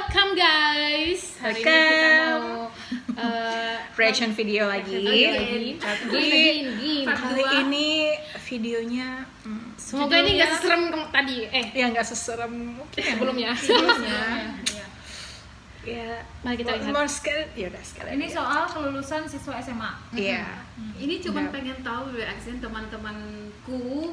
Welcome guys. Hari ini kita mau reaction video lagi. Game. Kali ini videonya Semoga ini nggak seserem tadi. Ya nggak seserem mungkin Sebelumnya. Ya, Mari kita lihat. More sekali. Ya udah sekali. Ini soal kelulusan siswa SMA. Iya. Ini cuma Ya. pengen tahu reaksi teman-temanku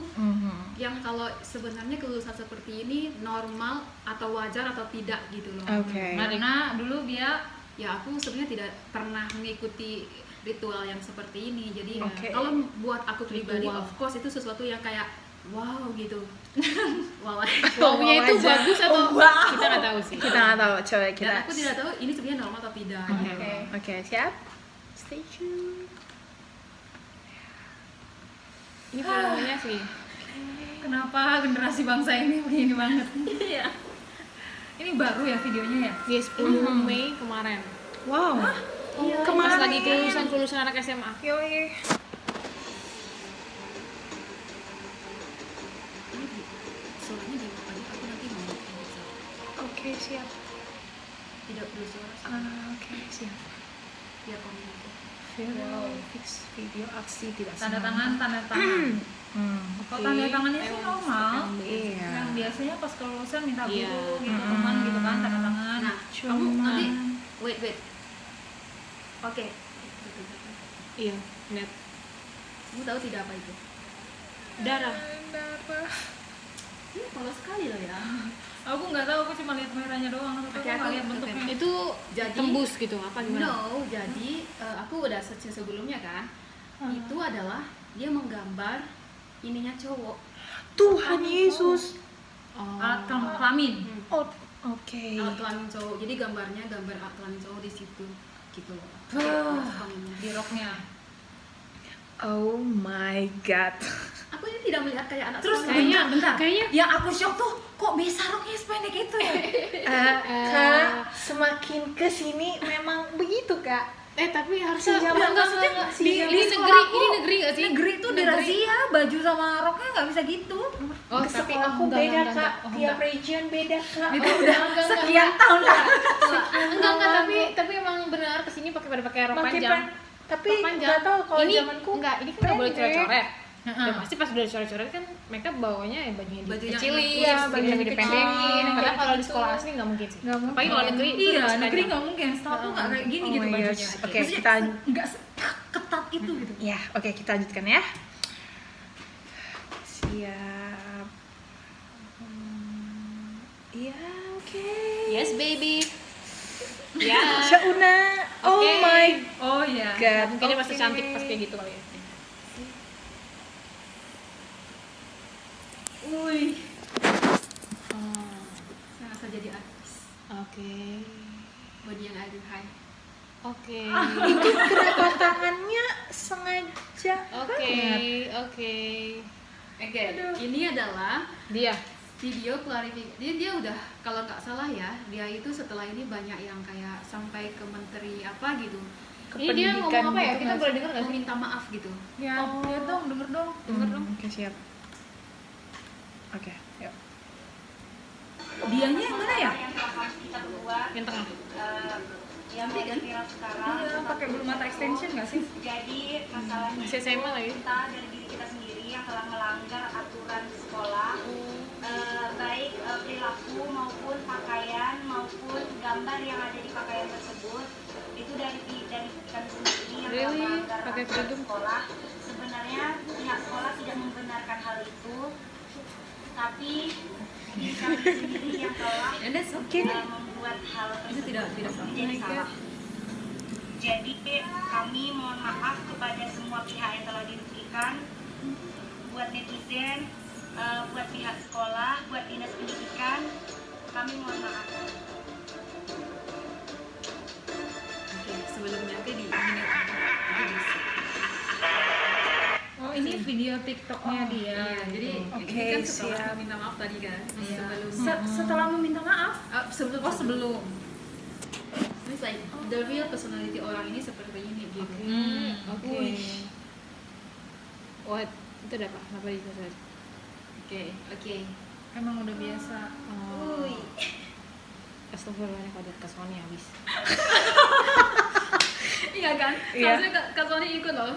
yang kalau sebenarnya kelulusan seperti ini normal atau wajar atau tidak gitu loh. Oke. Karena dulu dia Ya aku sebenarnya tidak pernah mengikuti ritual yang seperti ini. Jadi Oke. kalau buat aku pribadi, Ritual. of course itu sesuatu yang kayak wow gitu. Wow. Wow-nya itu aja. bagus atau Wow. kita nggak tahu sih. Kita nggak tahu. Coba kita. Dan aku tidak tahu ini sebenarnya normal atau tidak. Oke, siap. Stay tune. Ini filmnya sih. kenapa generasi bangsa ini begini banget? Iya. Ini baru ya videonya ya? Dia 10 Mei kemarin. Wow. Iya. Pas lagi kelulusan anak SMA. Yoi. Ini suaranya di aku nanti mau Oke, siap. tidak perlu suara sih. Oke, siap. Biar komunikasi. Wow. Fix video aksi tidak Tanda senang. tangan. Kalau tanda tangannya sih normal. Iya. Yang biasanya pas kelulusan minta Iya. guru gitu, teman gitu kan, tanda tangan. Nah, kamu Cuman- nanti wait. Oke. Iya, lihat. Kamu tahu tidak apa itu? Darah. Ini polos sekali loh ya. Aku nggak tahu, aku cuma lihat merahnya doang. Aku Oke, nggak aku- lihat bentuknya. Itu Jadi- tembus gitu apa gimana? No, jadi aku udah search sebelumnya kan. Itu adalah dia menggambar ininya cowok. Tuhan Yesus. Oh. Alat kelamin. Oh, oke. Alat kelamin cowok. Jadi gambarnya gambar alat kelamin cowok di situ gitu loh. Di roknya. Oh my god. Aku ini tidak melihat kayak anak Terus sekolah. Kayaknya Yang aku shock tuh, kok bisa roknya sependek itu ya? Kak, semakin kesini memang begitu kak. tapi harusnya Sejaman enggak. di Ini sekolahku, negeri nggak sih? Negeri tuh di razia, baju sama roknya nggak bisa gitu. Oh, Ke tapi sekolahku enggak, beda enggak, kak. enggak. Tiap region beda kak. Itu udah enggak. sekian tahun lah. Enggak, tapi emang benar kesini pada pakai rok Makin panjang. tapi Rok panjang. nggak tahu kalau ini zamanku. enggak, ini kan nggak boleh pendek. coret-coret. Heeh. Dan pasti pas udah coret-coret kan mereka bawanya ya bajunya Baju yang dikecilin, iya, baju bajunya yang dipendekin. dikecilin, Padahal kayak kalau di gitu. sekolah asli nggak mungkin sih. Nggak mungkin. Apalagi kalau negeri. itu Iya, harus negeri panjang. nggak mungkin. Setahu tuh nggak kayak gini Oh gitu my bajunya. gosh. Oke, Maksudnya kita- nggak ketat itu gitu. Ya, oke kita lanjutkan ya. Siap. Iya, oke. Yes baby. Ya. Syauna. Oh Oke. my Oh iya. god. Mungkin dia pasti Oke. cantik pas kayak gitu kali ya. Wih. Saya rasa jadi artis. Oke. Body yang aduhai. Oke. Itu kenapa tangannya sengaja? Oke. Oke. Oke, ini adalah Dia. video klarifikasi. Dia udah kalau nggak salah ya, dia itu setelah ini banyak yang kayak sampai ke menteri apa gitu, Ini dia ngomong apa ya? Kita boleh dengar nggak sih? meminta maaf gitu. Ya, lihat dong, denger dong. Denger dong. Oke, siap. Oke, yuk. Dianya yang mana ya? Yang tengah. Cantik kan? Iya, pakai bulu mata extension nggak sih? Jadi masalahnya Masih SMA lagi. kita dari diri kita sendiri yang telah melanggar aturan sekolah, baik perilaku maupun pakaian maupun gambar yang ada di pakaian tersebut, itu dari kita sendiri yang telah Really? melanggar Pakai aturan kerudung? sekolah. Sebenarnya pihak sekolah tidak membenarkan hal itu, tapi diri kami sendiri yang telah And that's membuat hal Itu tersebut tidak menjadi salah. Jadi kami mohon maaf kepada semua pihak yang telah dirugikan, buat netizen, buat pihak sekolah, buat dinas pendidikan, kami mohon maaf. Oke, sebelumnya di menit itu bisa. Oh, ini video TikToknya dia. Iya, jadi Oke, ini kan setelah siap. meminta maaf tadi kan, Iya. sebelum Setelah meminta maaf. sebelum Oh, sebelum. It's like the real personality orang ini seperti ini gitu. Oke. Oh, itu ada apa? Kenapa di Oke. Emang udah biasa. Oh. Astagfirullahaladzim, kalau lihat ke Sony habis. Iya kan? Iya. Seharusnya Kak Sony ikut loh.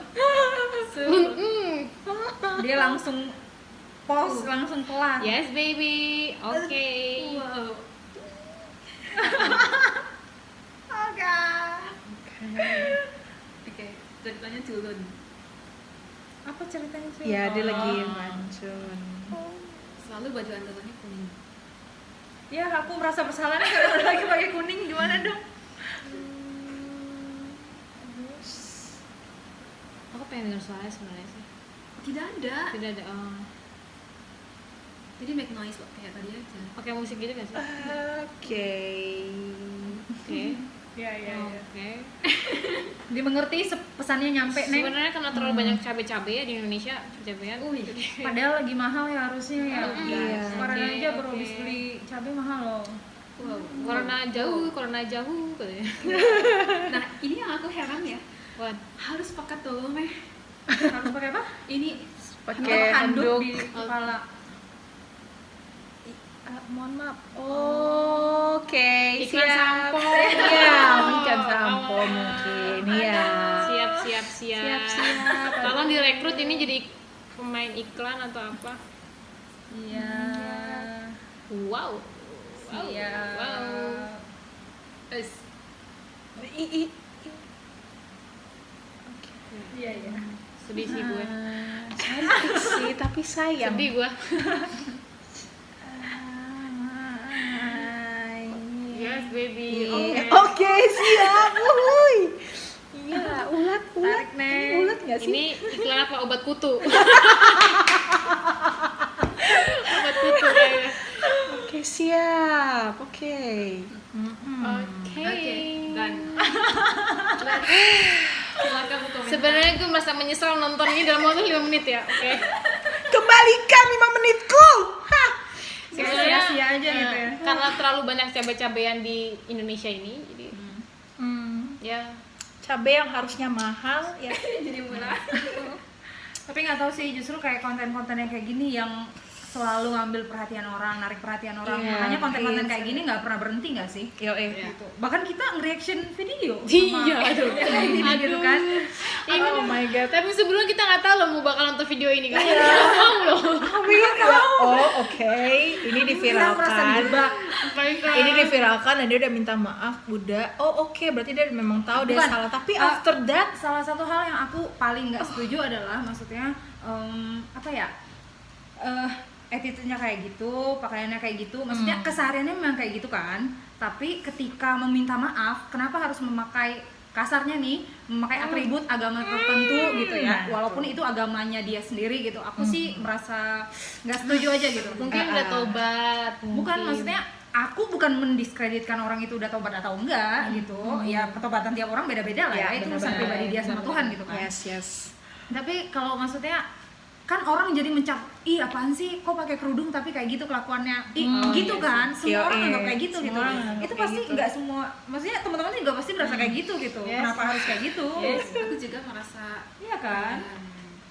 Dia langsung post, langsung kelar. Yes baby, oke. Wow. Oke, ceritanya culun. Apa ceritanya sih? Ya, dia lagi mancun. Selalu baju andalannya kuning. Ya, aku merasa bersalah nih karena lagi pakai kuning, gimana dong? Aku pengen denger suaranya sebenarnya sih. Tidak ada. Tidak ada. Jadi make noise loh, kayak tadi aja. Pakai musik gitu gak sih? Oke. Oke. Iya, iya, iya. Oke. Dimengerti pesannya nyampe, Neng. Sebenarnya karena terlalu banyak cabai-cabai ya di Indonesia, cabai-cabean. Padahal lagi mahal ya harusnya ya. Iya. Kemarin Oke, aja baru oke. habis beli cabai mahal loh. Wow. Corona jauh katanya. Nah, ini yang aku heran ya. What? Harus pakai tolong meh. Harus pakai apa? Ini Pakai handuk handuk. di kepala. Mohon maaf. Oke, Iklan siap. sampo. Iya, ikan sampo mungkin. Iya. Siap. Siap. Tolong direkrut ini jadi pemain iklan atau apa? Iya. Wow. Siap. Wow. Iya, iya. Sedih sih gue. Cantik sih, tapi sayang. Sedih gue. Yes baby. Oke, siap. Wuih. Iya, ulat. Tarik, Neng. Ini ulat nggak sih? Ini iklan apa? Obat kutu. Obat kutu kayaknya. Oke, siap. Oke. Oke. dan silakan berkomentar. Sebenarnya gue merasa menyesal nonton ini dalam waktu 5 menit ya. Oke. Kembalikan 5 menitku. Hah. Sebenarnya sia-sia aja gitu ya. Karena terlalu banyak cabai-cabean di Indonesia ini, jadi ya Cabai yang harusnya mahal ya. jadi murah. Tapi nggak tahu sih, justru kayak konten-konten yang kayak gini yang selalu ngambil perhatian orang, narik perhatian orang. Iya, Makanya konten-konten iya. kayak gini nggak pernah berhenti nggak sih? Gitu. Bahkan kita nge-reaction video. Iya, aduh. Kayak gini gitu kan. Oh my god. Tapi sebelumnya kita nggak tahu loh mau bakal nonton video ini kan. Kita nggak tahu loh. Oh, oke. Ini Kita merasa diviralkan. dijebak. Ini diviralkan dan dia udah minta maaf, udah. Oh, oke. Berarti dia memang tahu dia Bukan. salah. Tapi after that, Salah satu hal yang aku paling nggak setuju adalah maksudnya apa ya? Attitude-nya kayak gitu, pakaiannya kayak gitu, maksudnya kesehariannya memang kayak gitu kan. Tapi ketika meminta maaf, kenapa harus memakai kasarnya nih, memakai atribut agama tertentu gitu ya, walaupun itu agamanya dia sendiri gitu. Aku sih merasa nggak setuju aja gitu. Mungkin udah tobat. Bukan, maksudnya aku bukan mendiskreditkan orang itu udah tobat atau enggak gitu. Ya pertobatan tiap orang beda-beda lah ya, itu urusan pribadi dia sama Tuhan gitu kan. yes. Tapi kalau maksudnya kan orang jadi mencap, ih apaan sih kok pakai kerudung tapi kayak gitu kelakuannya, gitu kan, semua orang anggap kayak gitu gitu. Semua orang anggap Itu kayak pasti gitu. nggak semua, maksudnya teman-teman juga pasti merasa kayak gitu gitu. Kenapa harus kayak gitu? Aku juga merasa Iya kan?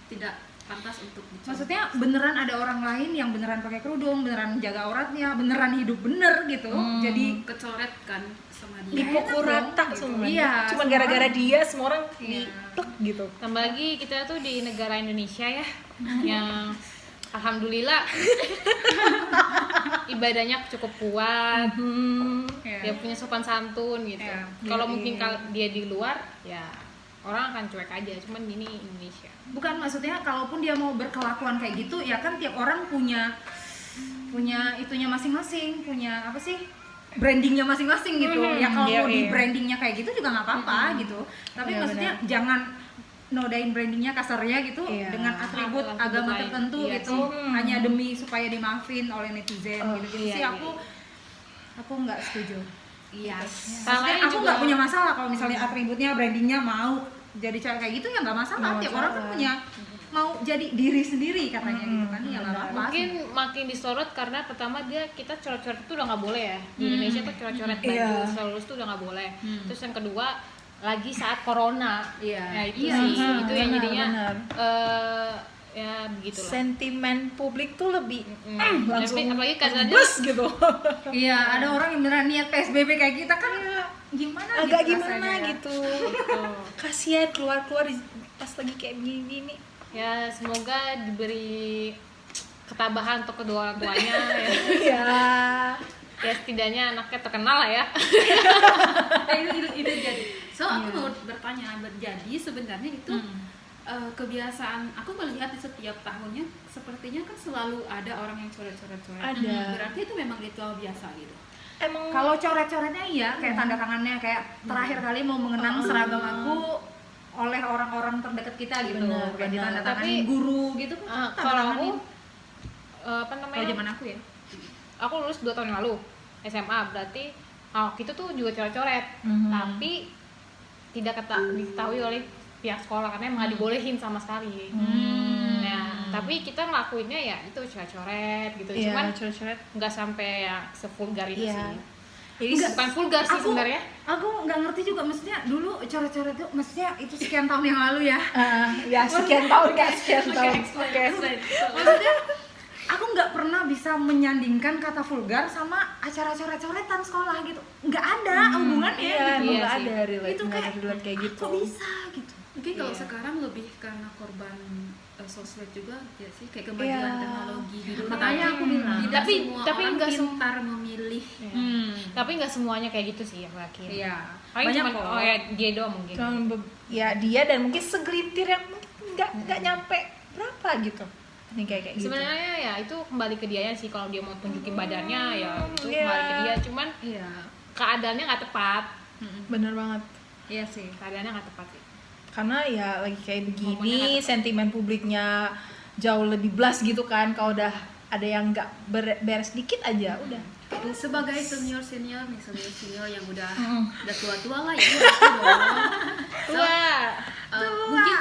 tidak pantas untuk dicontoh. Maksudnya beneran ada orang lain yang beneran pakai kerudung, beneran jaga auratnya, beneran hidup bener gitu. Jadi kecoret kan sama dia. Dipukul enak dong, rata gitu. semuanya. Iya, Cuma semua gara-gara orang. dia semua orang Iya. diplek gitu. Tambah lagi kita tuh di negara Indonesia ya, yang alhamdulillah ibadahnya cukup kuat, Iya. dia punya sopan santun gitu. Iya. Kalau mungkin dia di luar, ya orang akan cuek aja. Cuman ini Indonesia. Bukan, maksudnya kalaupun dia mau berkelakuan kayak gitu ya kan tiap orang punya itunya masing-masing, punya apa sih, brandingnya masing-masing gitu. Ya kalau mau di brandingnya kayak gitu juga nggak apa-apa gitu. Tapi Iya, maksudnya jangan nodain brandingnya kasarnya gitu Iya. dengan atribut Atribut agama lain. tertentu Iya gitu, hanya demi supaya dimaafin oleh netizen gitu. iya, Sih iya. aku nggak setuju. Iya. Maksudnya Salahnya aku juga- nggak punya masalah kalau misalnya atributnya, brandingnya mau jadi cewek kayak gitu ya nggak masalah. Tiap orang kan punya mau jadi diri sendiri katanya gitu kan, ya nggak apa-apa. Mungkin makin disorot karena pertama kita coret-coret itu udah nggak boleh ya di Indonesia tuh coret-coret baju selalu itu udah nggak boleh. Terus yang kedua lagi saat corona, Iya. ya itu Iya, sih itu yang benar, jadinya benar. ya begitulah. Sentimen publik tuh lebih langsung Apalagi keadaannya bus gitu. Iya, ada orang yang beneran niat PSBB kayak kita kan gimana Agak gitu gimana rasanya ya. gitu. Kasihan keluar pas lagi kayak gini. Ya semoga diberi ketabahan untuk kedua orang tuanya ya. Ya. Ya setidaknya anaknya terkenal lah ya. itu jadi. So aku mau bertanya, jadi sebenarnya itu kebiasaan aku melihat di setiap tahunnya sepertinya kan selalu ada orang yang coret-coret. Ada. Berarti itu memang ritual biasa gitu. Emang Kalau coret-coretnya iya, kayak tanda tangannya kayak terakhir kali mau mengenang seragam aku oleh orang-orang terdekat kita gitu. Benar, Kayak benar. ditandatanganin guru gitu kan. Kalau aku apa Kalau namanya? zaman aku ya. Aku lulus 2 tahun yang lalu SMA, berarti kita tuh juga coret-coret, tapi tidak diketahui oleh pihak sekolah karena emang nggak dibolehin sama sekali. Nah, tapi kita ngelakuinnya ya itu coret-coret gitu, Iya, cuman coret-coret. nggak sampai ya sevulgar itu Iya. sih. Jadi Bukan vulgar sih sebenarnya. Aku nggak ngerti juga, maksudnya dulu coret-coret itu maksudnya itu sekian tahun yang lalu ya. ya sekian tahun kan, sekian tahun. Maksudnya aku nggak pernah bisa menyandingkan kata vulgar sama acara coret-coretan sekolah gitu. Nggak ada hubungannya Iya, gitu. emang Iya nggak sih. ada relate, Itu nggak kayak, ada relate kayak gitu. Kok bisa gitu. Mungkin kalau Iya. sekarang lebih karena korban sosmed juga ya sih, kayak kemajuan Iya. teknologi gitu. Makanya aku bilang. tidak Tapi- semua tapi orang nggak pintar memilih. Ya. Tapi nggak semuanya kayak gitu sih aku yakin. Iya. Paling Banyak cuma kok. ya dia doang mungkin. Ya dia dan mungkin segelintir yang nggak nyampe berapa gitu. Ini kayak gitu. Sebenarnya ya itu kembali ke dianya sih, kalau dia mau tunjukin badannya ya itu Iya. kembali ke dia, cuman Iya. keadaannya nggak tepat. Bener banget. Iya sih. Keadaannya nggak tepat sih. Karena ya lagi kayak Momennya nggak begini, tepat. sentimen publiknya jauh lebih blast gitu kan. Kalau udah ada yang nggak beres dikit aja, udah. Sebagai senior nih, senior yang udah tua-tua lah ya. Tua. Mungkin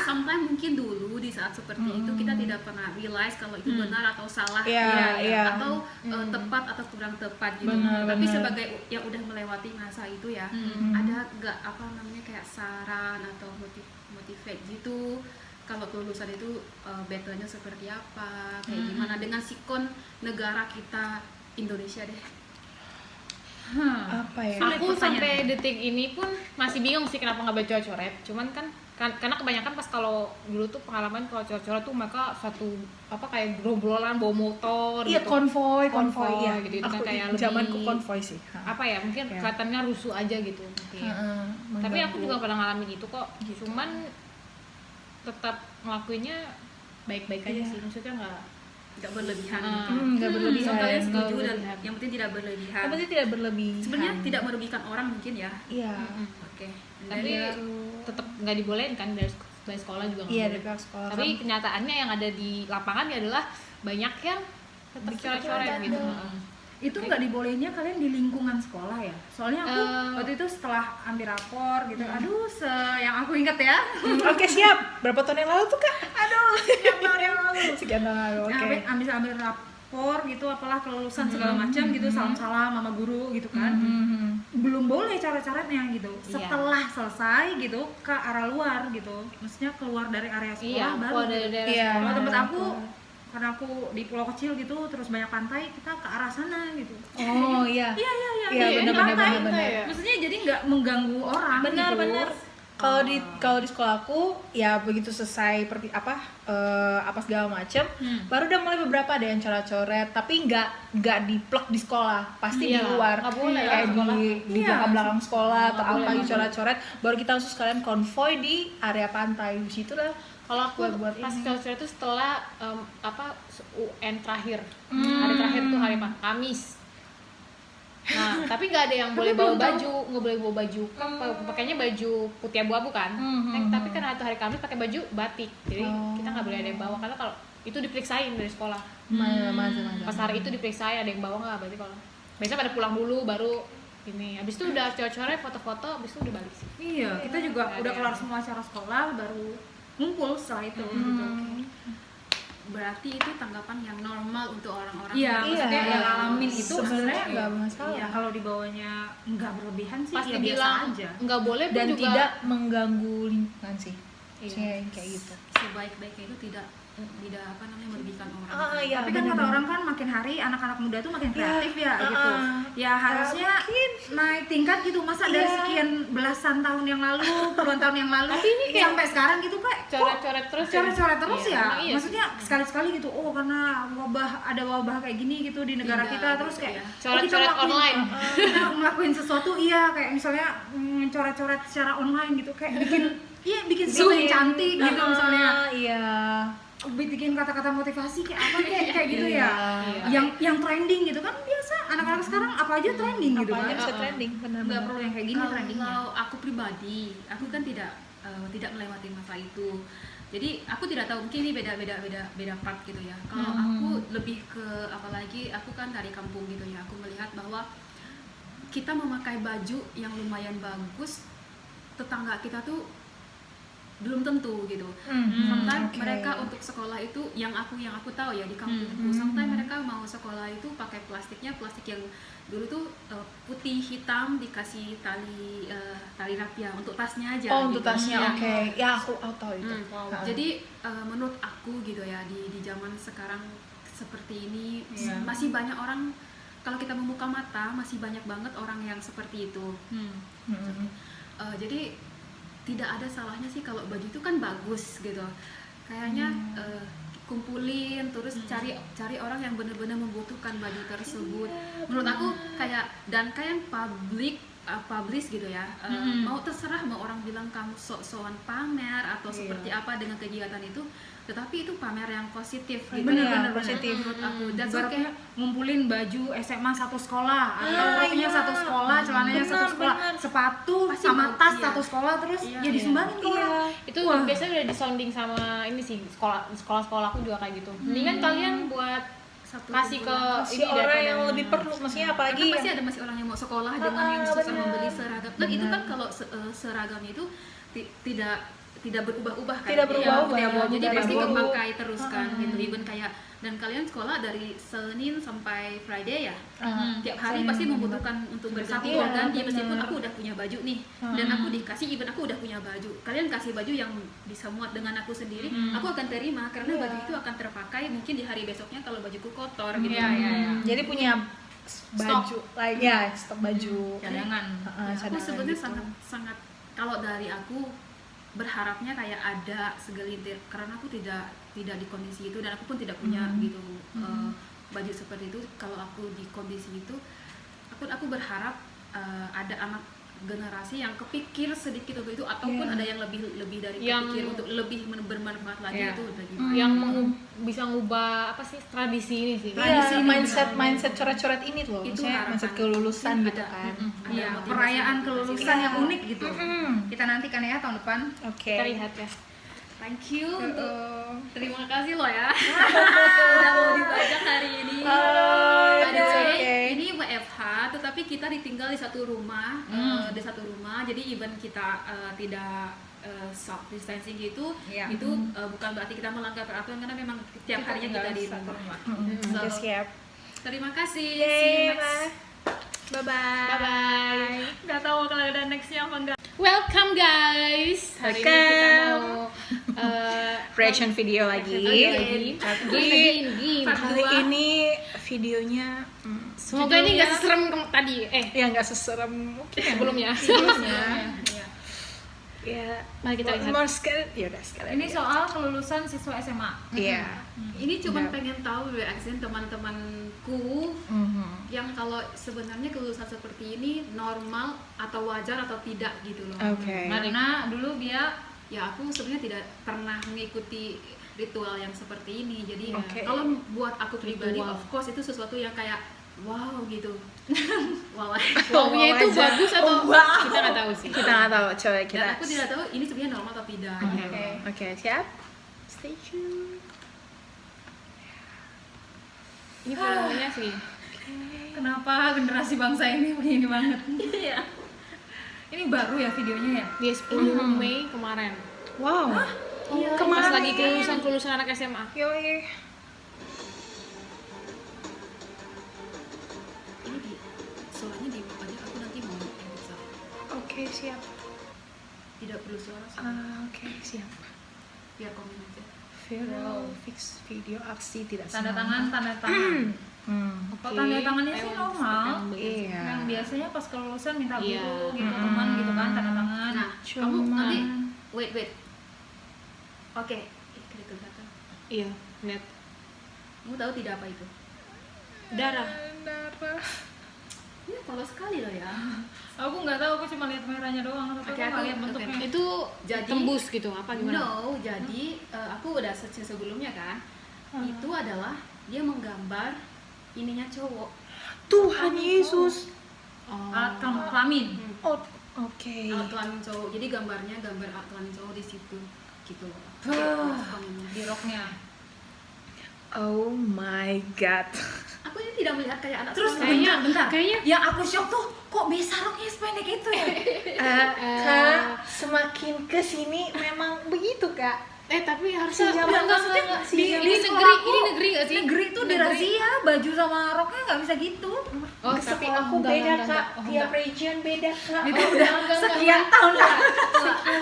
mungkin dulu di saat seperti itu kita tidak pernah realize kalau itu benar atau salah, Iya, iya. atau tepat atau kurang tepat gitu. Benar, Tapi benar. sebagai yang udah melewati masa itu ya, ada nggak apa namanya kayak saran atau motivate gitu kalau kelulusan itu battle-nya seperti apa, kayak gimana dengan sikon negara kita Indonesia deh. Apa ya? Aku pertanyaan. sampai detik ini pun masih bingung sih kenapa nggak baca coret. Cuman kan karena kebanyakan pas kalau dulu tuh pengalaman kalau coret-coret tuh mereka satu apa kayak gerombolan bawa motor Iya, gitu. konvoy Konvoy, iya. gitu. Itu Aku kan kayak zamanku lebih- konvoy sih. Apa ya, mungkin Ya. kelihatannya rusuh aja gitu mungkin. Tapi aku juga pernah ngalamin itu kok. Cuman tetap ngelakuinnya baik-baik aja Iya. sih. Maksudnya Nggak berlebihan. nggak berlebihan. So kalian setuju nggak dan berlebihan. yang penting tidak berlebihan. Yang penting tidak berlebihan. Sebenarnya tidak merugikan orang mungkin ya. Iya. Oke. Tapi tetap nggak dibolehin kan dari sekolah juga nggak Iya, boleh. dari pihak sekolah. Tapi kenyataannya yang ada di lapangan ya adalah banyak yang tetap coret-coret gitu. Itu nggak dibolehinnya kalian di lingkungan sekolah ya? Soalnya aku waktu itu setelah ambil rapor gitu, aduh yang aku inget ya, Oke, siap. Berapa tahun yang lalu tuh, Kak? aduh sekian tahun yang lalu. Sekian tahun lalu. Oke. ambil rapor gitu, apalah kelulusan segala macam gitu, salam-salam sama guru gitu kan. Belum boleh coret-coretnya gitu. Iya. Setelah selesai gitu ke arah luar gitu, maksudnya keluar dari area sekolah Iya, baru. kalau dari daerah Iya. sekolah. Kalau tempat aku, karena aku di pulau kecil gitu, terus banyak pantai, kita ke arah sana gitu. Oh, iya. Iya Iya, di benar-benar pantai. benar-benar. Maksudnya jadi nggak mengganggu orang. Benar, gitu. benar. Kalau di sekolahku ya begitu selesai apa segala macam, baru udah mulai beberapa ada yang coret-coret, tapi nggak diplek di sekolah, pasti di Iya, luar, nggak boleh kayak di sekolah. di belakang sekolah atau Nggak apa boleh, gitu coret-coret, baru kita langsung sekalian konvoy di area pantai di situ lah. Kalau aku Buat pas ini. coret-coret itu setelah UN terakhir. Hari terakhir tuh hari apa? Kamis. Nah, tapi nggak ada yang boleh bawa baju, nggak boleh bawa baju. Kan pakainya baju putih abu-abu kan. Tapi kan hari Kamis pakai baju batik. Jadi kita nggak boleh ada yang bawa karena kalau itu diperiksain dari sekolah. Pas hari itu diperiksain ada yang bawa nggak, berarti kalau biasanya pada pulang dulu baru ini. Habis itu udah coret-coret foto-foto, habis itu udah balik sih. Iya, kita juga Nggak udah ada kelar yang- semua acara sekolah, baru ngumpul setelah itu. Gitu. Berarti itu tanggapan yang normal untuk orang-orang. Iya, Iya. maksudnya yang ngalamin itu Sebenarnya nggak masalah. Iya, kalau dibawanya nggak berlebihan sih, Pas ya biasa dibilang aja. nggak boleh pun Dan juga tidak mengganggu lingkungan sih. Iya. Maksudnya yang kayak gitu. Sebaik-baiknya itu tidak apa namanya merugikan orang. Iya, Tapi kan kata orang kan makin hari anak-anak muda tuh makin kreatif ya gitu. Ya harusnya naik tingkat gitu. Masa dari sekian belasan tahun yang lalu, puluhan tahun yang lalu sampai sekarang gitu kayak coret-coret terus ya? coret-coret terus Iya, ya. emang iya Maksudnya sekali-sekali gitu. Oh, karena ada wabah kayak gini gitu di negara Pindah kita terus gitu kayak ya. Coret-coret online. Kita ngelakuin sesuatu kayak misalnya coret-coret secara online gitu kayak bikin sesuatu yang cantik gitu misalnya. Iya. Bikin kata-kata motivasi kayak apa kayak gitu ya. Yang trending gitu kan biasa anak-anak sekarang apa aja trending gitu Apa kan. aja bisa trending, Nggak benar-benar. perlu yang kayak gini trendingnya. Kalau aku pribadi, aku kan tidak melewati masa itu. Jadi aku tidak tahu, mungkin ini beda part gitu ya. Kalau aku lebih ke apalagi aku kan dari kampung gitu ya. Aku melihat bahwa kita memakai baju yang lumayan bagus, tetangga kita tuh belum tentu gitu. Sometimes oke. mereka untuk sekolah itu yang aku tahu ya di kampungku, sometimes mereka mau sekolah itu pakai plastik yang dulu tuh putih hitam dikasih tali rapia untuk tasnya aja. Oh, untuk gitu. tasnya, Ya. oke. Ya, aku tahu itu. Jadi menurut aku gitu ya di zaman sekarang seperti ini masih banyak orang, kalau kita membuka mata masih banyak banget orang yang seperti itu. Jadi tidak ada salahnya sih kalau baju itu kan bagus gitu. Kayaknya kumpulin terus cari orang yang benar-benar membutuhkan baju tersebut. Menurut aku kayak publish gitu ya. Mau terserah mau orang bilang kamu sok-sokan pamer atau seperti apa dengan kegiatan itu, tetapi itu pamer yang positif gitu. Bener, positif. Menurut aku. Dan Ibaratnya ngumpulin baju SMA satu sekolah, atau topinya satu sekolah, celananya satu sekolah, sepatu Pasti sama bagus, tas iya. satu sekolah terus Iya, ya disumbangin ke orang. Itu biasanya udah disounding sama ini sih, sekolah aku juga kayak gitu. Mendingan kalian buat Satu kasih ke Si ini orang daripada yang lebih perlu, maksudnya apalagi karena pasti ada masih orang yang mau sekolah dengan yang susah benar. membeli seragam. Dan itu kan kalau seragamnya itu tidak berubah-ubah kan. Tidak berubah-ubah, Iya, ya, jadi dari pasti dulu. memakai terus kan gitu. Even kayak dan kalian sekolah dari Senin sampai Friday ya. Tiap hari Senin pasti sampai membutuhkan untuk berganti Iya, berganti benar. meskipun aku udah punya baju nih dan aku dikasih even aku udah punya baju. Kalian kasih baju yang bisa muat dengan aku sendiri, aku akan terima karena baju itu akan terpakai mungkin di hari besoknya kalau bajuku kotor gitu. Jadi punya baju, stok baju. Cadangan. Aku Cadangan sebenarnya gitu. sangat kalau dari aku berharapnya kayak ada segelintir karena aku tidak di kondisi itu dan aku pun tidak punya gitu baju seperti itu. Kalau aku di kondisi itu aku berharap ada anak generasi yang kepikir sedikit untuk itu ataupun ada yang lebih dari Yang- kepikir untuk lebih bermanfaat lagi itu udah gimana. yang bisa ngubah apa sih tradisi ini sih. Iya, mindset coret-coret ini tuh, Itu maksudnya harapan. mindset kelulusan gitu Ada. kan. Ada Iya, motivasi perayaan motivasi. kelulusan yang unik gitu. Kita nantikan ya tahun depan. Oke. Kita lihat ya. Thank you untuk terima kasih loh ya udah mau dibajak hari ini. By the way, okay. ini WFH tetapi kita ditinggal di satu rumah, jadi even kita tidak self distancing gitu, Iya. itu bukan berarti kita melanggar peraturan karena memang tiap harinya kita di rumah. So, Oke, siap. terima kasih. Yay, See you next. bye. Bye-bye. Bye bye. Nggak tahu kalau ada nextnya apa enggak. Welcome guys. Hari ini kita mau Reaction video lagi. game. Kali ini videonya Semoga ini nggak seserem tadi. ya nggak seserem mungkin Sebelumnya. ya. Mari kita lihat. Mau sekali, ya udah sekali. Ini soal kelulusan siswa SMA. Iya. Ini cuma pengen tahu reaksi teman-temanku yang kalau sebenarnya kelulusan seperti ini normal atau wajar atau tidak gitu loh. Oke. Karena dulu dia Ya aku sebenarnya tidak pernah mengikuti ritual yang seperti ini. Jadi Oke. kalau buat aku pribadi, Ritual. of course itu sesuatu yang kayak wow gitu. Wow. Wow-nya itu aja. bagus atau Wow. kita nggak tahu sih. Kita nggak tahu, coba kita. Dan aku tidak tahu ini sebenarnya normal atau tidak. gitu. Oke, siap. Stay tune. Ini volumenya sih. kenapa generasi bangsa ini begini banget? Iya. Ini baru ya videonya ya? Dia 10 Mei kemarin. Wow. Iya. Pas lagi kelulusan anak SMA. Yoi. Ini soalnya di aja aku nanti mau edit sound. Oke, siap. Tidak perlu suara sih, Oke, siap. biar komen aja. Viral fix video aksi tidak Tanda semangat. tangan. Kalau Oke. tanda tangannya I sih want normal. to Iya. Yang biasanya pas kelulusan minta Iya. guru gitu, teman gitu kan, tanda tangan. Nah, kamu Cuman- nanti wait. Oke, ke belakang. Iya, lihat. Kamu tahu tidak apa itu? Darah. Ini polos sekali loh ya. Aku nggak tahu, aku cuma lihat merahnya doang, tapi Oke, aku nggak aku- lihat bentuknya. oke. Itu Jadi- tembus gitu apa gimana? No, jadi aku udah search sebelumnya kan. Itu adalah dia menggambar ininya cowok. Tuhan Yesus. Oh. Alat kelamin. Oh, oke. Alat kelamin cowok. Jadi gambarnya gambar alat kelamin cowok di situ gitu loh. Di roknya. Oh my god. Aku ini tidak melihat kayak anak Terus sekolah. bentar. kayaknya- Yang aku shock tuh, kok bisa roknya sependek itu ya? Kak, semakin ke sini memang begitu, Kak. Tapi harusnya Sejaman enggak. di Ini sekolah negeri, aku, ini negeri gak sih? Negeri tuh di razia, baju sama roknya nggak bisa gitu. Oh, Di tapi sekolahku enggak, beda, enggak, Kak. enggak. Tiap region beda, Kak. Itu udah sekian tahun lah.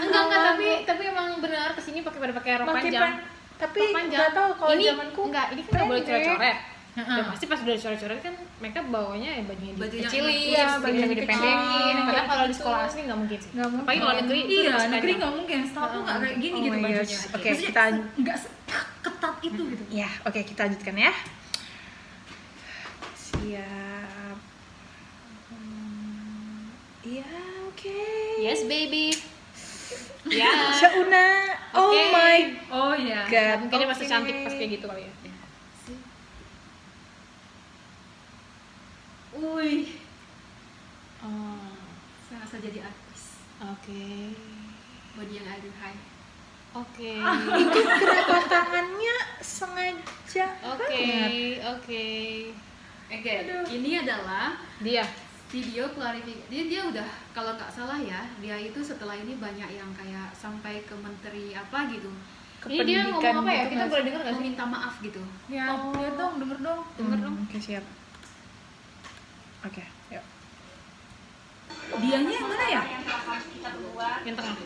Enggak, tapi emang benar kesini pada pakai rok panjang. Tapi Rok panjang. nggak tahu kalau ini zamanku enggak, ini kan nggak boleh pendek. coret-coret. Heeh. Dan pasti pas udah coret-coret kan mereka bawanya ya bajunya Bajunya dikecilin, iya, bajunya bajunya dipendekin. dikecilin. Padahal kalau di sekolah asli nggak mungkin sih. Nggak mungkin. Apalagi kalau negeri itu Iya, udah negeri panjang. nggak mungkin. Setahu aku nggak kayak gini Oh gitu my bajunya. gosh. Oke, Maksudnya kita nggak ketat itu gitu. ya, oke kita lanjutkan ya. Siap. Iya, oke. Yes baby. Ya. Syauna. Oh Oke. my Oh iya. god. Mungkin dia masih Oke. cantik pas kayak gitu kali ya. Wih, Oh, saya rasa jadi artis. oke. Body yang aduh hai. Oke. Itu kenapa tangannya sengaja Oke, banget? oke. Oke, ini adalah Dia. video klarifikasi. Dia udah kalau nggak salah ya, dia itu setelah ini banyak yang kayak sampai ke menteri apa gitu, Ini dia ngomong apa ya? Kita boleh dengar nggak sih? meminta maaf gitu. Ya, lihat dong, denger dong. Denger dong. Oke, siap. Oke, yuk. Dianya yang mana ya? Yang telah kita buat Yang tengah.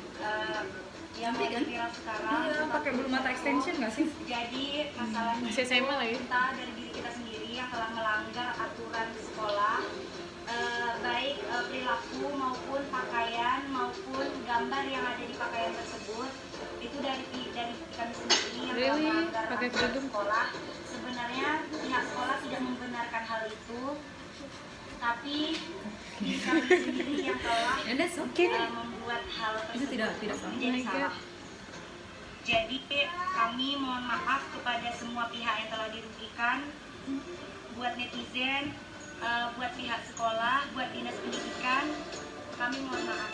yang Cantik kan? viral sekarang. Iya, pakai bulu mata extension nggak sih? Jadi masalahnya Masih SMA lagi. kita dari diri kita sendiri yang telah melanggar aturan sekolah, baik perilaku maupun pakaian maupun gambar yang ada di pakaian tersebut, itu dari kami sendiri yang telah Really? melanggar Pakai aturan kerudung? sekolah. Sebenarnya pihak sekolah tidak membenarkan hal itu, tapi diri kami sendiri yang telah And that's Oke. membuat hal Itu tersebut tidak salah. menjadi salah. Jadi kami mohon maaf kepada semua pihak yang telah dirugikan, buat netizen, buat pihak sekolah, buat dinas pendidikan, kami mohon maaf.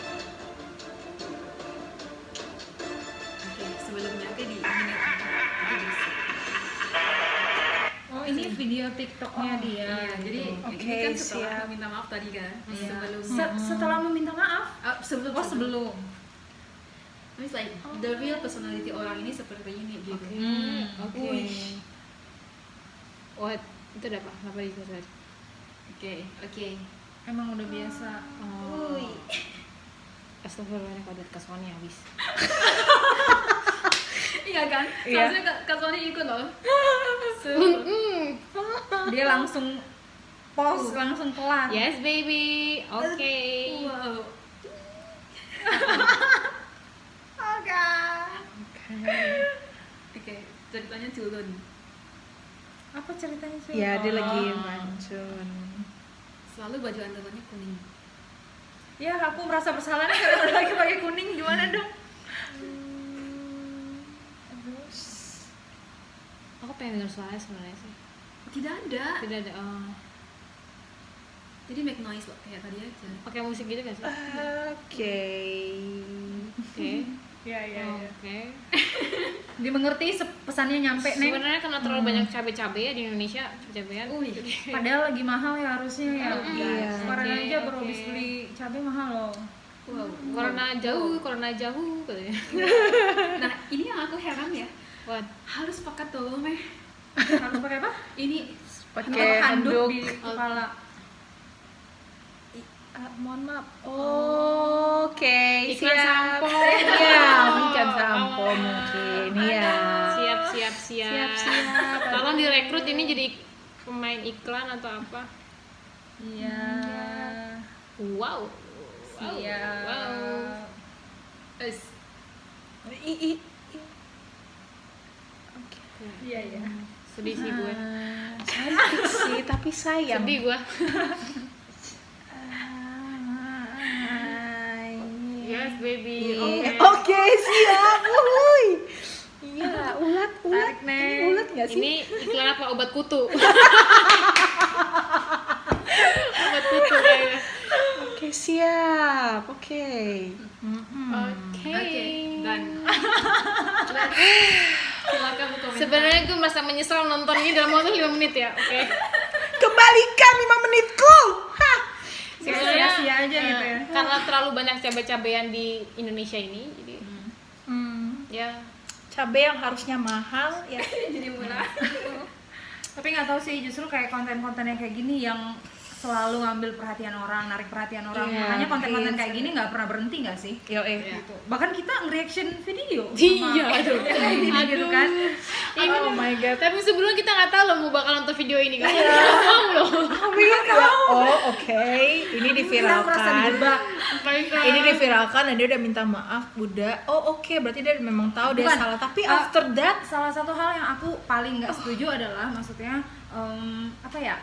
Oke, sebelumnya ke di minute itu di Oh, ini video TikToknya dia. Iya, jadi Oke, ini kan setelah siap. meminta maaf tadi kan, Iya. sebelum Setelah meminta maaf. sebelum Oh, sebelum. It's like the real personality orang ini seperti ini gitu. Oke. Wih. Oh, itu ada apa? Kenapa di sini? Oke. Emang udah biasa. Oh. Astagfirullahaladzim, kalau ada kasonnya habis. Iya kan? Iya. Seharusnya Kak Sony ikut loh. Dia langsung pause, langsung kelar. Yes baby. Oke. Wow. Oke, ceritanya culun. Apa ceritanya sih? Ya, dia lagi Oh. mancun. Selalu baju andalannya kuning. Ya, aku merasa bersalah nih karena lagi pakai kuning. Gimana dong? Terus Aku pengen denger suaranya sebenarnya sih. Tidak ada. Tidak ada. Oh. Jadi make noise loh kayak tadi aja. Pakai musik gitu gak sih? oke. Oke. Ya, Oke. Dimengerti pesannya nyampe, Neng. Sebenarnya karena terlalu banyak cabai-cabai ya di Indonesia, cabai-cabean. Padahal lagi mahal ya harusnya ya. Iya. Kemarin Oke, aja baru oke. habis beli cabai mahal loh. Wow. Corona jauh katanya. Nah, ini yang aku heran ya. What? Harus pakai tolong meh. Harus pakai apa? Ini Pakai handuk handuk. di kepala. Mohon maaf. Oke, Iklan siap. sampo. Iya, ikan sampo mungkin. Iya. Siap. Siap-siap. Tolong direkrut ini jadi pemain iklan atau apa? Iya. Wow. Siap. Wow. Iya ya. Sedih sih gue. Cantik sih, tapi sayang. Sedih gue. Yes baby. Oke, siap. Wuhui. Iya, ulat. Tarik, Nek. Ini ulat nggak sih? Ini iklan apa? Obat kutu. Obat kutu kayaknya. Oke, siap. Oke. Oke. Dan silakan berkomentar. Sebenarnya gue merasa menyesal nonton ini dalam waktu 5 menit ya. Oke. Kembalikan 5 menitku. Hah. Sebenarnya Sia-sia aja gitu ya. Karena terlalu banyak cabai-cabean di Indonesia ini, jadi ya Cabai yang harusnya mahal ya. Jadi murah. Tapi nggak tahu sih, justru kayak konten-konten yang kayak gini yang selalu ngambil perhatian orang, narik perhatian orang. Iya, Makanya konten-konten hits. kayak gini nggak pernah berhenti nggak sih? Gitu. Bahkan kita nge-reaction video Iya, aduh. kayak gini gitu kan. Oh my god. Tapi sebelumnya kita nggak tahu loh mau bakal nonton video ini kan. Mau loh. Oh, oke. Ini Kita merasa diviralkan. dijebak. Ini diviralkan dan dia udah minta maaf, Bunda. Oh, oke. Berarti dia memang tahu dia Bukan. salah. Tapi after that Salah satu hal yang aku paling nggak setuju adalah maksudnya apa ya?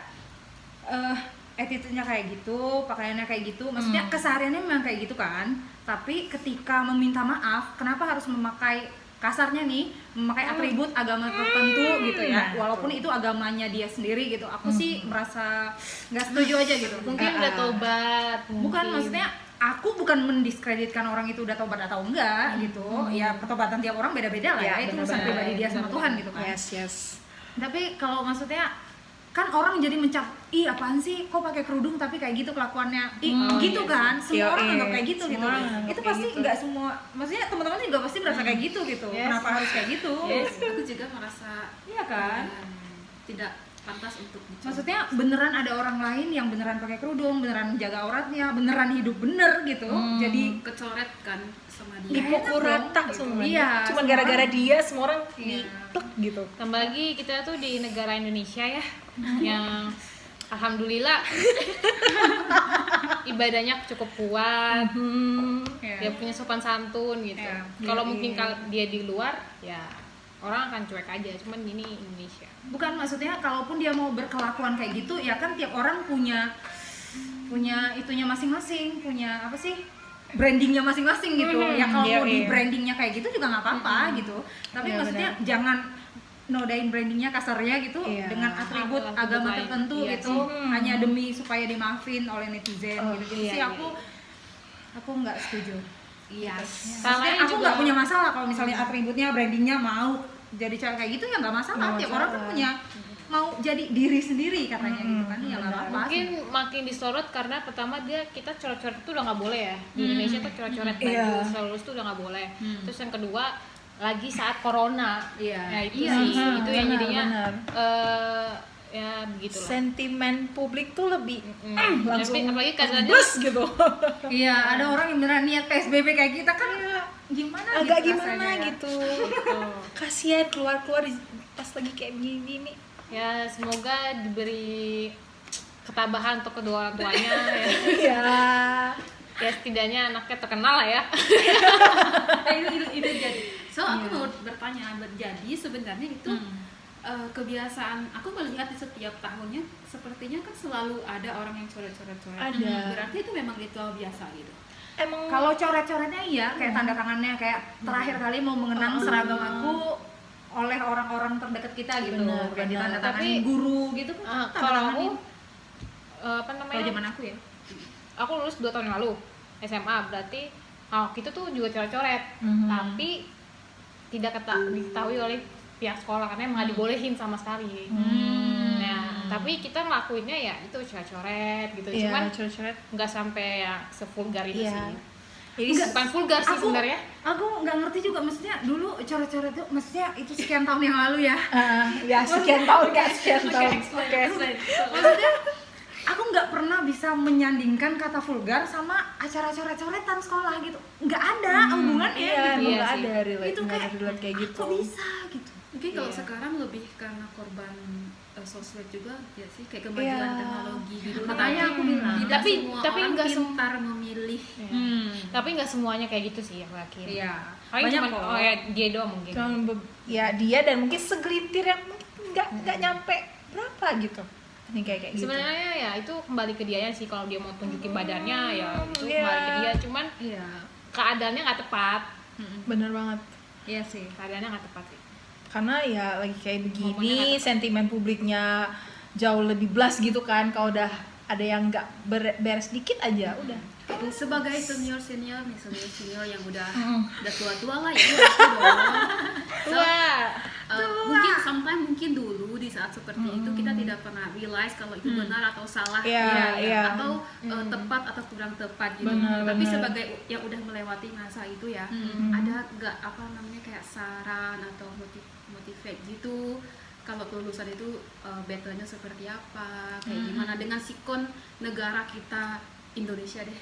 Attitude-nya kayak gitu, pakaiannya kayak gitu, maksudnya kesehariannya memang kayak gitu kan. Tapi ketika meminta maaf, kenapa harus memakai kasarnya nih, memakai atribut agama tertentu gitu ya, walaupun itu agamanya dia sendiri gitu. Aku sih merasa nggak setuju aja gitu. Mungkin udah tobat. Bukan, maksudnya aku bukan mendiskreditkan orang itu udah tobat atau enggak gitu. Ya pertobatan tiap orang beda-beda lah ya, itu urusan benar-benar. pribadi dia sama Tuhan gitu kan. yes. Tapi kalau maksudnya kan orang jadi mencap, ih apaan sih kok pakai kerudung tapi kayak gitu kelakuannya, ih gitu kan, semua orang anggap kayak gitu Semua gitu. orang anggap Itu kayak pasti gitu. nggak semua, maksudnya teman-teman juga pasti merasa kayak gitu gitu. Kenapa harus kayak gitu? Yes, aku juga merasa Iya kan? tidak pantas untuk dicontoh. Maksudnya beneran ada orang lain yang beneran pakai kerudung, beneran jaga auratnya, beneran hidup bener gitu. Jadi kecoret kan sama dia. Dipukul enak dong, rata gitu. semuanya. Iya, Cuma semua gara-gara orang. dia semua orang Iya. diplek gitu. Tambah lagi kita tuh di negara Indonesia ya, yang alhamdulillah ibadahnya cukup kuat. Iya. Dia punya sopan santun gitu. Iya. Kalau mungkin dia di luar ya orang akan cuek aja, cuman ini Indonesia. bukan, maksudnya kalaupun dia mau berkelakuan kayak gitu ya kan tiap orang punya itunya masing-masing, punya apa sih, brandingnya masing-masing gitu. Ya kalau mau di brandingnya kayak gitu juga nggak apa-apa gitu, tapi Iya, maksudnya jangan nodain brandingnya kasarnya gitu dengan atribut Atribut agama lain. tertentu Iya gitu, hanya demi supaya dimaafin oleh netizen gitu sih. Aku nggak setuju. Iya. Maksudnya Salahnya aku juga- nggak punya masalah kalau misalnya atributnya, brandingnya mau jadi cewek kayak gitu ya nggak masalah. Tiap orang kan punya mau jadi diri sendiri katanya gitu kan, ya nggak apa-apa. Mungkin makin disorot karena pertama kita coret-coret itu udah nggak boleh ya di Indonesia tuh coret-coret baju seluruh itu udah nggak boleh. Terus yang kedua lagi saat corona, Iya. ya itu sih itu yang jadinya benar. Ya begitulah. Sentimen publik tuh lebih langsung Tapi apalagi katanya bus gitu. Iya, ada orang yang beneran niat PSBB kayak kita kan gimana Agak gitu gimana rasanya ya. gitu. Kasihan keluar-keluar pas lagi kayak gini. ya semoga diberi ketabahan untuk kedua orang tuanya ya. Iya. Ya setidaknya anaknya terkenal lah ya. itu jadi. So aku mau bertanya, jadi sebenarnya itu kebiasaan aku melihat di setiap tahunnya sepertinya kan selalu ada orang yang coret-coret. Ada. Berarti itu memang ritual biasa gitu. Emang Kalau coret-coretnya iya, kayak tanda tangannya, kayak terakhir kali mau mengenang seragam aku oleh orang-orang terdekat kita gitu. Benar, Kayak benar. ditanda tangani Tapi, guru gitu kan. tanda Kalau aku tanganin. apa Kalau namanya? zaman aku ya. Aku lulus 2 tahun yang lalu SMA, berarti kita tuh juga coret-coret, tapi tidak diketahui oleh pihak sekolah karena emang nggak dibolehin sama sekali. Nah, tapi kita ngelakuinnya ya itu coret-coret gitu, cuman coret-coret. nggak sampai yang sevulgar itu Iya. sih. Jadi Bukan vulgar sih sebenarnya. Aku nggak ngerti juga, maksudnya dulu coret-coret itu, maksudnya itu sekian tahun yang lalu ya. ya sekian tahun Kak, sekian tahun. Oke. Maksudnya aku nggak pernah bisa menyandingkan kata vulgar sama acara coret-coretan sekolah gitu. Nggak ada hubungannya Iya, gitu. Iya nggak sih. ada relate, Itu nggak kayak ada relate kayak gitu. kok bisa gitu. Mungkin kalau Iya. sekarang lebih karena korban sosmed juga ya sih, kayak kemajuan Iya. teknologi gitu. Makanya aku bilang. tidak Tapi- semua tapi orang nggak pintar memilih. Iya. Tapi nggak semuanya kayak gitu sih, aku yakin. Iya. Paling Banyak cuman kok. oh ya dia doang mungkin. Ya dia dan mungkin segelintir yang mungkin nggak nyampe berapa gitu. Ini kayak gitu. Sebenarnya ya itu kembali ke dianya sih, kalau dia mau tunjukin badannya ya itu Iya. kembali ke dia, cuman Iya. keadaannya nggak tepat. Bener banget. Iya sih. Keadaannya nggak tepat sih. Karena ya lagi kayak Momennya begini, nggak tepat. sentimen publiknya jauh lebih blast gitu kan. Kalau udah ada yang nggak beres dikit aja, udah. Sebagai senior nih, senior yang udah tua-tua lah ya, So, mungkin mungkin dulu di saat seperti itu kita tidak pernah realize kalau itu benar atau salah, Iya, iya. atau tepat atau kurang tepat gitu. Benar, Tapi benar. sebagai yang udah melewati masa itu ya, ada nggak apa namanya kayak saran atau motivate gitu, kalau kelulusan itu betternya seperti apa, kayak gimana dengan sikon negara kita Indonesia deh.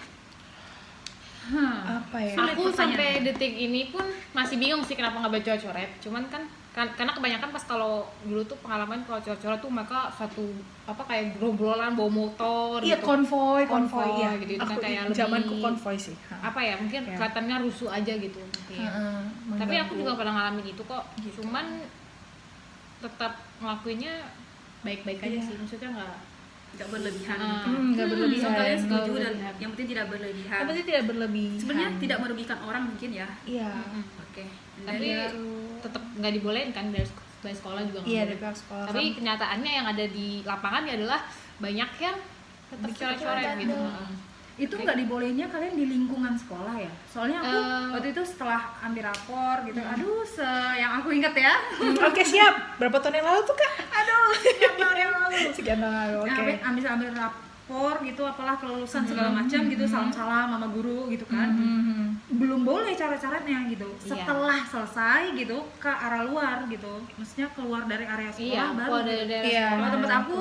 Apa ya? Sulit Aku pertanyaan. sampai detik ini pun masih bingung sih kenapa nggak baca coret. Cuman kan karena kebanyakan pas kalau dulu tuh pengalaman kalau coret-coret tuh mereka satu apa kayak gerombolan bawa motor Iya, gitu. konvoy Konvoy, iya. gitu. Itu kan Aku kayak zamanku lebih- konvoy sih. Apa ya, mungkin Iya. kelihatannya rusuh aja gitu mungkin. Tapi aku juga pernah ngalamin itu kok. Cuman tetap ngelakuinnya baik-baik aja Iya. sih. Maksudnya nggak Tidak berlebihan. nggak berlebihan. So, kalian setuju Nggak dan berlebihan. yang penting tidak berlebihan. Yang penting tidak berlebihan. Sebenarnya tidak merugikan orang mungkin ya. Iya. Oke. tapi tetap nggak dibolehin kan dari sekolah juga nggak Iya, boleh. dari pihak sekolah. Tapi kenyataannya yang ada di lapangan ya adalah banyak yang tetap Bikin coret-coret coret gitu. dong. Itu nggak dibolehinnya kalian di lingkungan sekolah ya? Soalnya aku waktu itu setelah ambil rapor gitu, aduh, yang aku inget ya, Oke, siap. Berapa tahun yang lalu tuh, Kak? aduh, sekian tahun yang lalu. Sekian tahun lalu. Oke. Ambil rapor gitu, apalah kelulusan segala macam gitu, salam-salam sama guru gitu kan. Belum boleh coret-coretnya gitu. Iya. Setelah selesai gitu ke arah luar gitu, maksudnya keluar dari area sekolah Iya, baru. kalau dari daerah Iya. Kalau tempat Keluar. aku,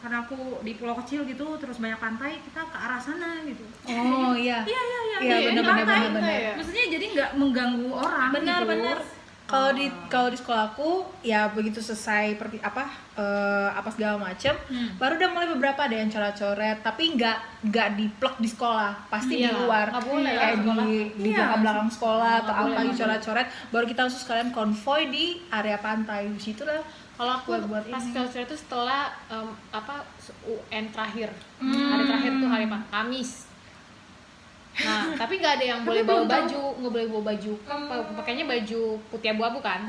karena aku di pulau kecil gitu, terus banyak pantai, kita ke arah sana gitu. Oh, iya. Iya Iya, di benar-benar pantai. benar. Maksudnya jadi nggak mengganggu orang. Benar, gitu. benar. Kalau di sekolahku ya begitu selesai apa segala macam, baru udah mulai beberapa ada yang coret-coret, tapi nggak diplek di sekolah, pasti di Iya, luar, nggak boleh ya, kayak sekolah. di Iya. belakang sekolah atau Nggak apa boleh, gitu coret-coret, baru kita langsung sekalian konvoy di area pantai di situ lah. Kalau aku Buat pas ini. coret-coret itu setelah UN terakhir, hari terakhir tuh hari apa? Kamis. Nah, tapi nggak ada yang boleh bawa baju, nggak boleh bawa baju, pakainya baju putih abu-abu kan.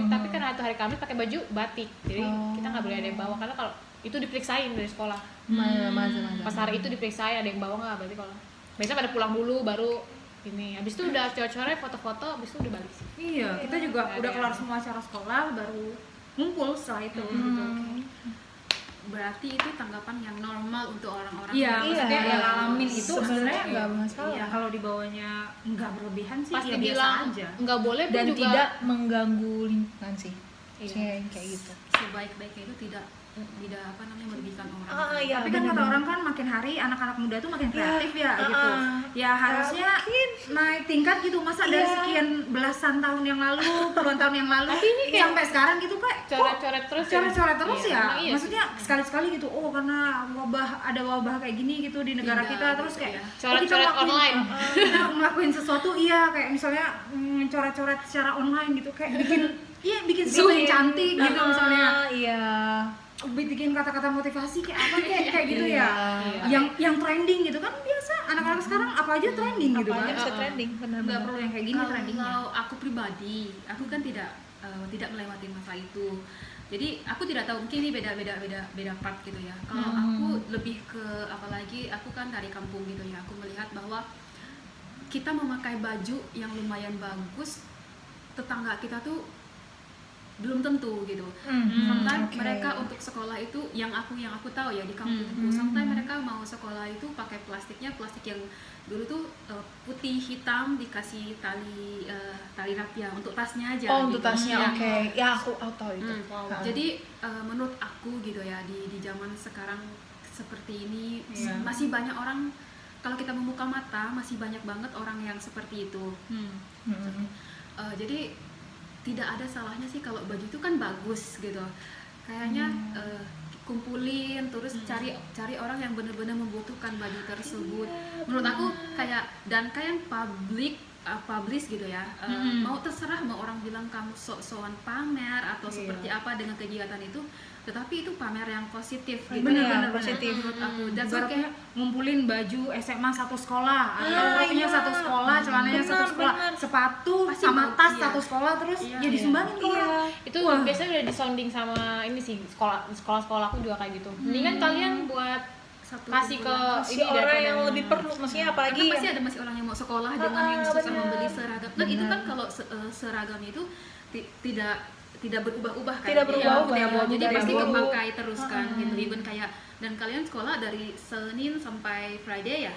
Tapi karena itu hari Kamis pakai baju batik, jadi kita nggak boleh ada yang bawa karena kalau itu diperiksain dari sekolah. Pas hari itu diperiksain ada yang bawa nggak, berarti kalau biasanya pada pulang dulu baru ini. Habis itu udah coret-coret foto-foto, habis itu udah balik sih. Iya, kita juga Nggak udah ada kelar yang- semua acara sekolah, baru ngumpul setelah itu. Gitu. Berarti itu tanggapan yang normal untuk orang-orang Iya, yang maksudnya Iya. yang ngalamin itu Sebenarnya sebenarnya nggak masalah. Iya, kalau dibawanya nggak berlebihan sih, Pas ya biasa dibilang aja. nggak boleh pun Dan juga tidak mengganggu lingkungan sih. Iya. Kayak gitu. sebaik-baiknya itu tidak apa namanya merugikan orang. Iya, Tapi kan kata orang kan makin hari anak-anak muda tuh makin kreatif ya gitu. Ya harusnya naik tingkat gitu. Masa dari sekian belasan tahun yang lalu, puluhan tahun yang lalu sampai sekarang gitu kayak coret-coret terus ya? coret-coret terus Iya, ya. emang iya sih. Maksudnya sekali-sekali gitu. Oh, karena ada wabah kayak gini gitu di negara Tidak, kita terus gitu kayak ya. Coret-coret online. kita ngelakuin sesuatu iya kayak misalnya coret-coret secara online gitu kayak bikin sesuatu yang cantik gitu misalnya. Iya. Bikin kata-kata motivasi kayak apa kayak gitu ya. Iya. Yang trending gitu kan biasa anak-anak sekarang apa aja trending gitu Apa kan. aja bisa trending, Nggak benar-benar. perlu yang kayak gini trendingnya. Kalau aku pribadi, aku kan tidak melewati masa itu. Jadi aku tidak tahu, mungkin ini beda part gitu ya. Kalau aku lebih ke apalagi aku kan dari kampung gitu ya. Aku melihat bahwa kita memakai baju yang lumayan bagus, tetangga kita tuh belum tentu gitu. Sometimes oke. mereka untuk sekolah itu yang aku tahu ya di kampungku, sometimes mereka mau sekolah itu pakai plastik yang dulu tuh putih hitam dikasih tali rapia untuk tasnya aja. Oh, untuk gitu. tasnya, Ya. oke. Ya, aku tahu itu. Jadi menurut aku gitu ya di zaman sekarang seperti ini masih banyak orang, kalau kita membuka mata masih banyak banget orang yang seperti itu. Jadi tidak ada salahnya sih kalau baju itu kan bagus gitu. Kayaknya kumpulin terus cari orang yang benar-benar membutuhkan baju tersebut. Menurut aku kayak dan kayak publish gitu ya. Mau terserah mau orang bilang kamu sok-sokan pamer atau seperti apa dengan kegiatan itu, tetapi itu pamer yang positif gitu. Bener, positif. Menurut aku. Dan Ibaratnya ngumpulin baju SMA satu sekolah, atau rocknya satu sekolah, celananya satu sekolah, sepatu Pasti sama mau, tas iya. satu sekolah, terus Iya. ya disumbangin ke orang. Itu biasanya udah disounding sama ini sih, sekolah aku juga kayak gitu. Mendingan kalian buat Satu kasih ke kumpulan. Si ini orang daripada yang lebih perlu, maksudnya Karena apalagi pasti yang ada masih orang yang mau sekolah dengan yang susah benar. membeli seragam. Nah itu kan kalau seragam itu tidak berubah-ubah kan? Tidak berubah-ubah, Iya, ya, jadi dari pasti dulu. kepakai terus kan gitu. Even kayak dan kalian sekolah dari Senin sampai Friday ya,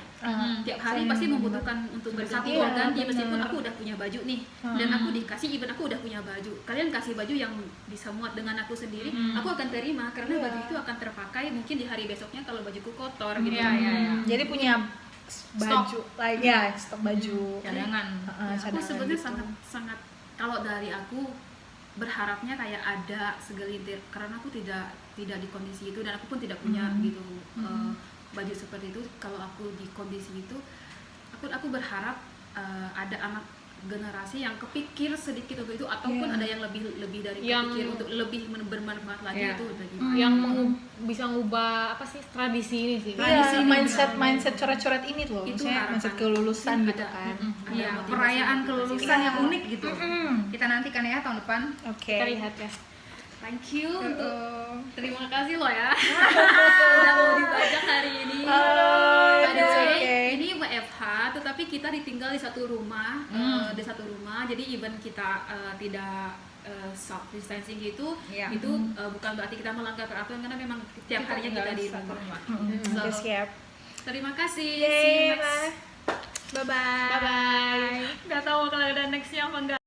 tiap hari Senin pasti sampai membutuhkan untuk berganti Iya, berganti benar. meskipun aku udah punya baju nih dan aku dikasih even aku udah punya baju. Kalian kasih baju yang bisa muat dengan aku sendiri, aku akan terima karena baju itu akan terpakai mungkin di hari besoknya kalau bajuku kotor gitu. jadi punya baju like ya stok baju Cadangan. Aku sebenarnya gitu. sangat kalau dari aku berharapnya kayak ada segelintir karena aku tidak di kondisi itu dan aku pun tidak punya gitu baju seperti itu. Kalau aku di kondisi itu aku berharap ada anak generasi yang kepikir sedikit untuk itu ataupun ada yang lebih dari Yang- kepikir untuk lebih bermanfaat lagi itu udah gimana. yang bisa ngubah apa sih tradisi ini sih. Iya, mindset coret-coret ini tuh, Itu maksudnya harapan. mindset kelulusan Mungkin gitu ada- kan. ada Iya, motivasi perayaan motivasi. kelulusan yang unik gitu. Mm. Kita nantikan ya tahun depan. Oke. Kita lihat ya. Thank you untuk terima kasih loh ya udah mau dibajak hari ini. By the it's way, okay. ini WFH tetapi kita ditinggal di satu rumah, jadi even kita tidak self distancing gitu, Iya. itu bukan berarti kita melanggar peraturan karena memang tiap harinya kita di rumah. So, Oke, siap. terima kasih. Yeay, See you next. bye bye. Bye bye. Nggak tahu kalau ada nextnya apa enggak.